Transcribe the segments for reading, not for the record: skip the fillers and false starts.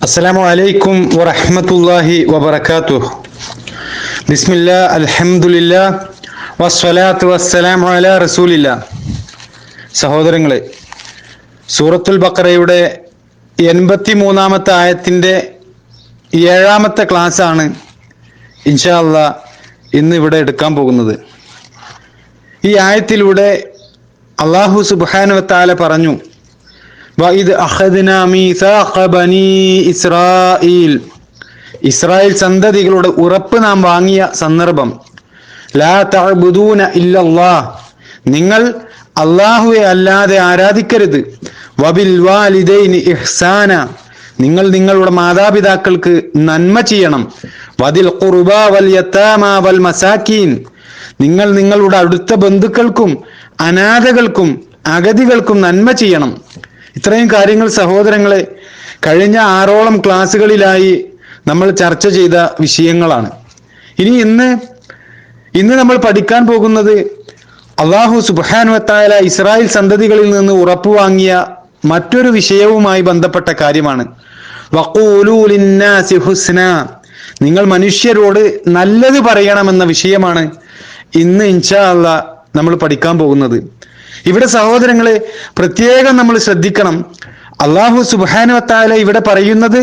അസ്സലാമു അലൈക്കും വറഹ്മത്തുള്ളാഹി വബറകാതുഹു. ബിസ്മില്ലാ അൽഹംദുലില്ലാ വസ്സലാത്തു വസ്സലാമു അലാ റസൂലില്ലാ. സഹോദരങ്ങളെ, സൂറത്തുൽ ബഖറയുടെ 83-ാമത്തെ ആയത്തിൻ്റെ 7-ാമത്തെ ക്ലാസ്സാണ് ഇൻഷാ അല്ലാഹ് ഇന്ന് ഇവിടെ എടുക്കാൻ പോകുന്നത്. ഈ ആയത്തിലൂടെ അല്ലാഹു സുബ്ഹാനഹു വ തആല പറഞ്ഞു, വഇദ് അഖദ്നാ മീസാഖ ബനീ ഇസ്രായീൽ, ഇസ്രായേൽ സന്തതികളുടെ ഉറപ്പ് നാം വാങ്ങിയ സന്ദർഭം. ലാ തഅബുദൂന ഇല്ലല്ലാഹ്, നിങ്ങൾ അല്ലാഹുവെ അല്ലാതെ ആരാധിക്കരുത്. വബിൽ വാലിദൈനി ഇഹ്സാന, നിങ്ങൾ നിങ്ങളുടെ മാതാപിതാക്കൾക്ക് നന്മ ചെയ്യണം. വദിൽ ഖുർബാ വൽ യതാമാ വൽ മസാകീൻ, നിങ്ങൾ നിങ്ങളുടെ അടുത്ത ബന്ധുക്കൾക്കും അനാഥകൾക്കും അഗതികൾക്കും നന്മ ചെയ്യണം. ഇത്രയും കാര്യങ്ങൾ സഹോദരങ്ങളെ കഴിഞ്ഞ 6ഓളം ക്ലാസ്സുകളിലായി നമ്മൾ ചർച്ച ചെയ്ത വിഷയങ്ങളാണ്. ഇനി ഇന്ന് നമ്മൾ പഠിക്കാൻ പോകുന്നത് അല്ലാഹു സുബ്ഹാനഹു വ തആല ഇസ്രായേൽ സന്തതികളിൽ നിന്ന് ഉറപ്പു വാങ്ങിയ മറ്റൊരു വിഷയവുമായി ബന്ധപ്പെട്ട കാര്യമാണ്. വഖൂലൂ ലിന്നാസി ഹുസ്നാ, നിങ്ങൾ മനുഷ്യരോട് നല്ലത് പറയണമെന്ന വിഷയമാണ് ഇന്ന് ഇൻഷാ അല്ലാഹ് നമ്മൾ പഠിക്കാൻ പോകുന്നത്. ഇവിടെ സഹോദരങ്ങളെ പ്രത്യേകം നമ്മൾ ശ്രദ്ധിക്കണം. അല്ലാഹു സുബ്ഹാനഹു വ തആല ഇവിടെ പറയുന്നത്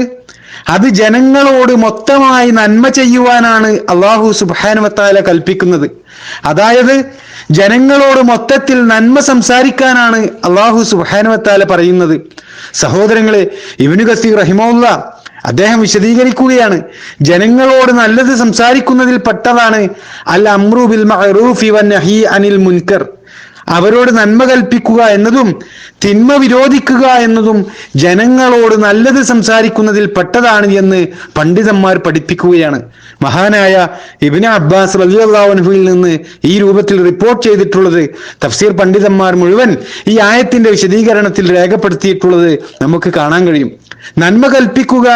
അത് ജനങ്ങളോട് മൊത്തമായി നന്മ ചെയ്യുവാനാണ് അല്ലാഹു സുബ്ഹാനഹു വ തആല കൽപ്പിക്കുന്നത്. അതായത് ജനങ്ങളോട് മൊത്തത്തിൽ നന്മ സംസാരിക്കാനാണ് അല്ലാഹു സുബ്ഹാനഹു വ തആല പറയുന്നത്. സഹോദരങ്ങളെ, ഇബ്നു കസീർ റഹിമഹുല്ലാ അദ്ദേഹം വിശദീകരിക്കുകയാണ്, ജനങ്ങളോട് നല്ലത് സംസാരിക്കുന്നതിൽ പെട്ടതാണ് അൽ അംറു ബിൽ മഅറൂഫി വന്നഹി അനിൽ മുൻകർ, അവരോട് നന്മ കൽപ്പിക്കുക എന്നതും തിന്മ വിരോധിക്കുക എന്നതും ജനങ്ങളോട് നല്ലത് സംസാരിക്കുന്നതിൽ പെട്ടതാണ് എന്ന് പണ്ഡിതന്മാർ പഠിപ്പിക്കുകയാണ്. മഹാനായ ഇബ്നു അബ്ബാസ് റളിയല്ലാഹു അൻഹുവിൽ നിന്ന് ഈ രൂപത്തിൽ റിപ്പോർട്ട് ചെയ്തിട്ടുള്ളത് തഫ്സീർ പണ്ഡിതന്മാർ മുഴുവൻ ഈ ആയത്തിന്റെ വിശദീകരണത്തിൽ രേഖപ്പെടുത്തിയിട്ടുള്ളത് നമുക്ക് കാണാൻ കഴിയും. നന്മ കൽപ്പിക്കുക,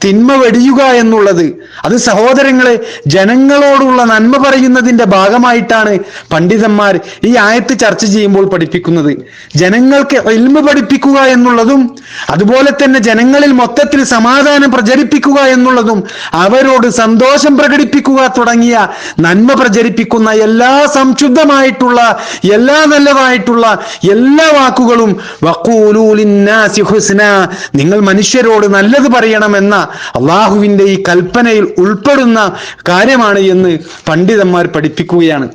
തിന്മ വെടിയുക എന്നുള്ളത് അത് സഹോദരങ്ങളെ ജനങ്ങളോടുള്ള നന്മ പറയുന്നതിന്റെ ഭാഗമായിട്ടാണ് പണ്ഡിതന്മാർ ഈ ആയത്ത് ചർച്ച ചെയ്യുമ്പോൾ പഠിപ്പിക്കുന്നത്. ജനങ്ങൾക്ക് ഇൽമ് പഠിപ്പിക്കുക എന്നുള്ളതും അതുപോലെ തന്നെ ജനങ്ങളിൽ മൊത്തത്തിൽ സമാധാനം പ്രചരിപ്പിക്കുക എന്നുള്ളതും അവരോട് സന്തോഷം പ്രകടിപ്പിക്കുക തുടങ്ങിയ നന്മ പ്രചരിപ്പിക്കുന്ന എല്ലാ സംശുദ്ധമായിട്ടുള്ള എല്ലാ നല്ലതായിട്ടുള്ള എല്ലാ വാക്കുകളും വഖൂലൂ ലിന്നാസി ഹുസ്നാ, നിങ്ങൾ മനുഷ്യരോട് നല്ലത് പറയണമെന്ന അള്ളാഹുവിന്റെ ഈ കൽപ്പനയിൽ ഉൾപ്പെടുന്ന കാര്യമാണ് എന്ന് പണ്ഡിതന്മാർ പഠിപ്പിക്കുകയാണ്.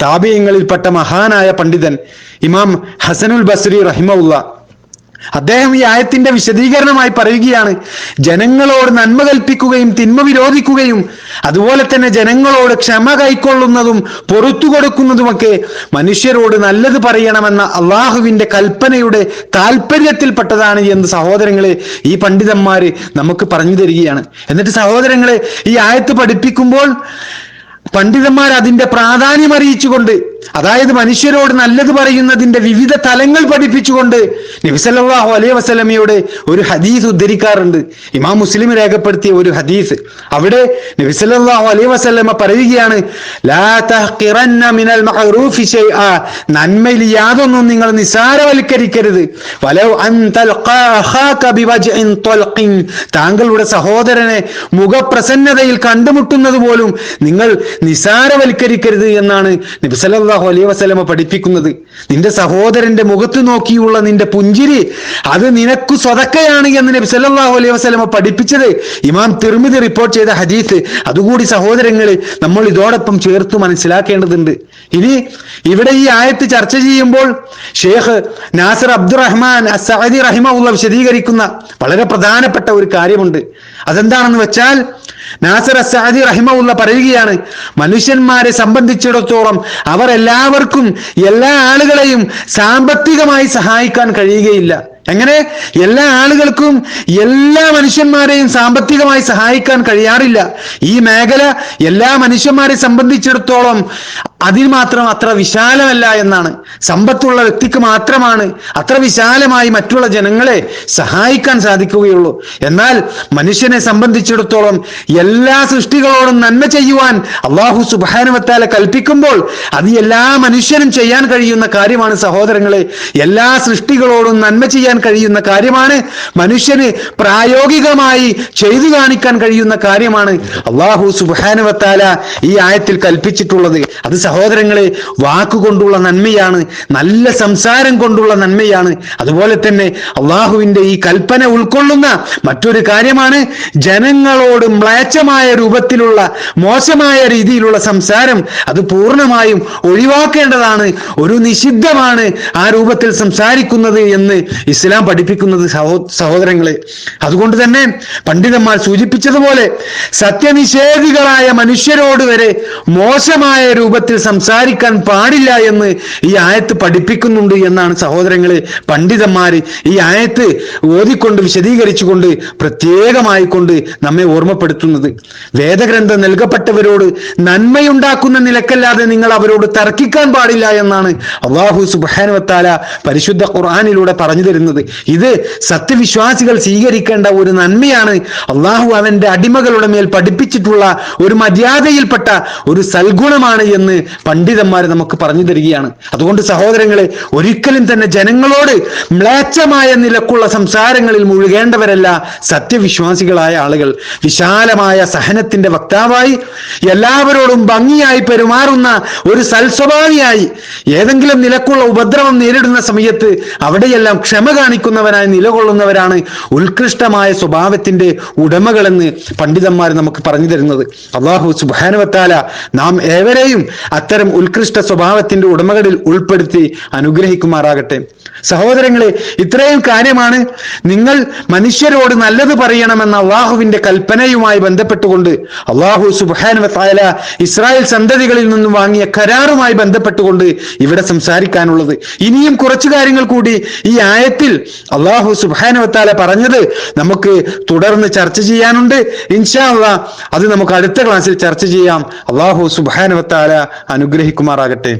താബിഈങ്ങളിൽപ്പെട്ട മഹാനായ പണ്ഡിതൻ ഇമാം ഹസനുൽ ബസ്രി റഹിമഹുല്ലാ അദ്ദേഹം ഈ ആയത്തിന്റെ വിശദീകരണമായി പറയുകയാണ്, ജനങ്ങളോട് നന്മ കൽപ്പിക്കുകയും തിന്മ വിരോധിക്കുകയും അതുപോലെ തന്നെ ജനങ്ങളോട് ക്ഷമ കൈക്കൊള്ളുന്നതും പൊറുത്തു കൊടുക്കുന്നതുമൊക്കെ മനുഷ്യരോട് നല്ലത് പറയണമെന്ന അള്ളാഹുവിന്റെ കൽപ്പനയുടെ താല്പര്യത്തിൽപ്പെട്ടതാണ് എന്ന് സഹോദരങ്ങളെ ഈ പണ്ഡിതന്മാര് നമുക്ക് പറഞ്ഞു തരികയാണ്. എന്നിട്ട് സഹോദരങ്ങളെ ഈ ആയത്ത് പഠിപ്പിക്കുമ്പോൾ പണ്ഡിതന്മാർ അതിന്റെ പ്രാധാന്യം അറിയിച്ചുകൊണ്ട്, അതായത് മനുഷ്യരോട് നല്ലത് പറയുന്നതിന്റെ വിവിധ തലങ്ങൾ പഠിപ്പിച്ചുകൊണ്ട് നബി സല്ലല്ലാഹു അലൈഹി വസല്ലമയുടെ ഒരു ഹദീസ് ഉദ്ധരിക്കാറുണ്ട്. ഇമാം മുസ്ലിം രേഖപ്പെടുത്തിയ ഒരു ഹദീസ്. അവിടെ നബി സല്ലല്ലാഹു അലൈഹി വസല്ലമ പറയുകയാണ്, ലാ തഹ്ഖിറന്ന മിനൽ മഅറൂഫി ശൈആ, നന്മയിൽ യാതൊന്നും നിങ്ങൾ നിസാരവൽക്കരിക്കരുത്. വലൗ അൻ തൽഖാ അഖാക ബിവജ്ഇൻ തൽഖിൻ, താങ്കളുടെ സഹോദരനെ മുഖപ്രസന്നതയിൽ കണ്ടുമുട്ടുന്നത് പോലും നിങ്ങൾ നിസാരവൽക്കരിക്കരുത് എന്നാണ് നബി സല്ലല്ലാഹു അലൈഹി വസല്ലമ പഠിപ്പിക്കുന്നത്. നിന്റെ സഹോദരന്റെ മുഖത്ത് നോക്കിയുള്ള നിന്റെ പുഞ്ചിരി അത് നിനക്ക് സ്വതക്കയാണ് എന്ന് നബി സല്ലല്ലാഹു അലൈഹി വസല്ലമ പഠിപ്പിച്ചത് ഇമാം തിർമിദി റിപ്പോർട്ട് ചെയ്ത ഹദീസ്. അതുകൂടി സഹോദരങ്ങളെ നമ്മൾ ഇതോടൊപ്പം ചേർത്ത് മനസ്സിലാക്കേണ്ടതുണ്ട്. ഇനി ഇവിടെ ഈ ആയത്ത് ചർച്ച ചെയ്യുമ്പോൾ ഷേഖ് നാസിർ അബ്ദുറഹ്മാൻ അസ്സഅദി റഹിമഹുല്ലാഹ് വിശദീകരിക്കുന്ന വളരെ പ്രധാനപ്പെട്ട ഒരു കാര്യമുണ്ട്. അതെന്താണെന്ന് വെച്ചാൽ നാസിർ അസ്സഅദി റഹിമഹുല്ലാഹ് പറയുകയാണ്, മനുഷ്യന്മാരെ സംബന്ധിച്ചിടത്തോളം അവർ എല്ലാവർക്കും എല്ലാ ആളുകളെയും സാമ്പത്തികമായി സഹായിക്കാൻ കഴിയുകയില്ല. എങ്ങനെ? എല്ലാ ആളുകൾക്കും എല്ലാ മനുഷ്യന്മാരെയും സാമ്പത്തികമായി സഹായിക്കാൻ കഴിയാറില്ല. ഈ മേഖല എല്ലാ മനുഷ്യന്മാരെ സംബന്ധിച്ചിടത്തോളം അതിന് മാത്രം അത്ര വിശാലമല്ല എന്നാണ്. സമ്പത്തുള്ള വ്യക്തിക്ക് മാത്രമാണ് അത്ര വിശാലമായി മറ്റുള്ള ജനങ്ങളെ സഹായിക്കാൻ സാധിക്കുകയുള്ളൂ. എന്നാൽ മനുഷ്യനെ സംബന്ധിച്ചിടത്തോളം എല്ലാ സൃഷ്ടികളോടും നന്മ ചെയ്യുവാൻ അല്ലാഹു സുബ്ഹാനഹു വ തആല കൽപ്പിക്കുമ്പോൾ അത് എല്ലാ മനുഷ്യനും ചെയ്യാൻ കഴിയുന്ന കാര്യമാണ് സഹോദരങ്ങളെ. എല്ലാ സൃഷ്ടികളോടും നന്മ ചെയ്യാൻ ചെയ്യാൻ കഴിയുന്ന കാര്യമാണ്, മനുഷ്യന് പ്രായോഗികമായി ചെയ്തു കാണിക്കാൻ കഴിയുന്ന കാര്യമാണ് അല്ലാഹു സുബ്ഹാനഹു വ തആല ഈ ആയത്തിൽ കൽപ്പിച്ചിട്ടുള്ളത്. അത് സഹോദരങ്ങളെ വാക്കുകൊണ്ടുള്ള നന്മയാണ്, നല്ല സംസാരം കൊണ്ടുള്ള നന്മയാണ്. അതുപോലെ തന്നെ അള്ളാഹുവിന്റെ ഈ കൽപ്പന ഉൾക്കൊള്ളുന്ന മറ്റൊരു കാര്യമാണ് ജനങ്ങളോട് മ്ലേച്ഛമായ രൂപത്തിലുള്ള മോശമായ രീതിയിലുള്ള സംസാരം അത് പൂർണ്ണമായും ഒഴിവാക്കേണ്ടതാണ്. ഒരു നിഷിദ്ധമാണ് ആ രൂപത്തിൽ സംസാരിക്കുന്നത് എന്ന് ഇസ്ലാം പഠിപ്പിക്കുന്നത് സഹോദരങ്ങളെ. അതുകൊണ്ട് തന്നെ പണ്ഡിതന്മാർ സൂചിപ്പിച്ചതുപോലെ സത്യനിഷേധികളായ മനുഷ്യരോട് വരെ മോശമായ രൂപത്തിൽ സംസാരിക്കാൻ പാടില്ല എന്ന് ഈ ആയത്ത് പഠിപ്പിക്കുന്നുണ്ട് എന്നാണ് സഹോദരങ്ങളെ പണ്ഡിതന്മാര് ഈ ആയത്ത് ഓതിക്കൊണ്ട് വിശദീകരിച്ചുകൊണ്ട് പ്രത്യേകമായി കൊണ്ട് നമ്മെ ഓർമ്മപ്പെടുത്തുന്നത്. വേദഗ്രന്ഥം നൽകപ്പെട്ടവരോട് നന്മയുണ്ടാക്കുന്ന നിലക്കല്ലാതെ നിങ്ങൾ അവരോട് തർക്കിക്കാൻ പാടില്ല എന്നാണ് അല്ലാഹു സുബ്ഹാനഹു വ തആല പരിശുദ്ധ ഖുർആനിലൂടെ പറഞ്ഞു തരുന്നത്. ഇത് സത്യവിശ്വാസികൾ സ്വീകരിക്കേണ്ട ഒരു നന്മയാണ്. അല്ലാഹു അവന്റെ അടിമകളുടെ മേൽ പഠിപ്പിച്ചിട്ടുള്ള ഒരു മര്യാദയിൽപ്പെട്ട ഒരു സൽഗുണമാണ് എന്ന് പണ്ഡിതന്മാർ നമുക്ക് പറഞ്ഞു തരികയാണ്. അതുകൊണ്ട് സഹോദരങ്ങളെ ഒരിക്കലും തന്നെ ജനങ്ങളോട് മ്ലേച്ഛമായ നിലക്കുള്ള സംസാരങ്ങളിൽ മുഴുകേണ്ടവരല്ല സത്യവിശ്വാസികളായ ആളുകൾ. വിശാലമായ സഹനത്തിന്റെ വക്താവായി എല്ലാവരോടും ഭംഗിയായി പെരുമാറുന്ന ഒരു സൽസ്വഭാവിയായി ഏതെങ്കിലും നിലക്കുള്ള ഉപദ്രവം നേരിടുന്ന സമയത്ത് അവിടെയെല്ലാം ക്ഷമ കാണിക്കുന്നവരായി നിലകൊള്ളുന്നവരാണ് ഉത്കൃഷ്ടമായ സ്വഭാവത്തിന്റെ ഉടമകളെന്ന് പണ്ഡിതന്മാർ നമുക്ക് പറഞ്ഞു തരുന്നത്. അല്ലാഹു സുബ്ഹാനഹു വ തആല നാം ഏവരെയും അത്തരം ഉത്കൃഷ്ട സ്വഭാവത്തിന്റെ ഉടമകളിൽ ഉൾപ്പെടുത്തി അനുഗ്രഹിക്കുമാറാകട്ടെ. സഹോദരങ്ങളെ, ഇത്രയും കാര്യമാണ് നിങ്ങൾ മനുഷ്യരോട് നല്ലത് പറയണമെന്ന അള്ളാഹുവിന്റെ കൽപ്പനയുമായി ബന്ധപ്പെട്ടുകൊണ്ട് അല്ലാഹു സുബ്ഹാനഹു വ തആല ഇസ്രായേൽ സന്തതികളിൽ നിന്നും വാങ്ങിയ കരാറുമായി ബന്ധപ്പെട്ടുകൊണ്ട് ഇവിടെ സംസാരിക്കാനുള്ളത്. ഇനിയും കുറച്ചു കാര്യങ്ങൾ കൂടി ഈ ആയത്തിൽ അല്ലാഹു സുബ്ഹാനഹു വ തആല പറഞ്ഞത് നമുക്ക് തുടർന്ന് ചർച്ച ചെയ്യാനുണ്ട്. ഇൻഷാ അല്ലാഹ് അത് നമുക്ക് അടുത്ത ക്ലാസ്സിൽ ചർച്ച ചെയ്യാം. അല്ലാഹു സുബ്ഹാനഹു വ തആല അനുഗ്രഹിക്കുമാറാകട്ടെ.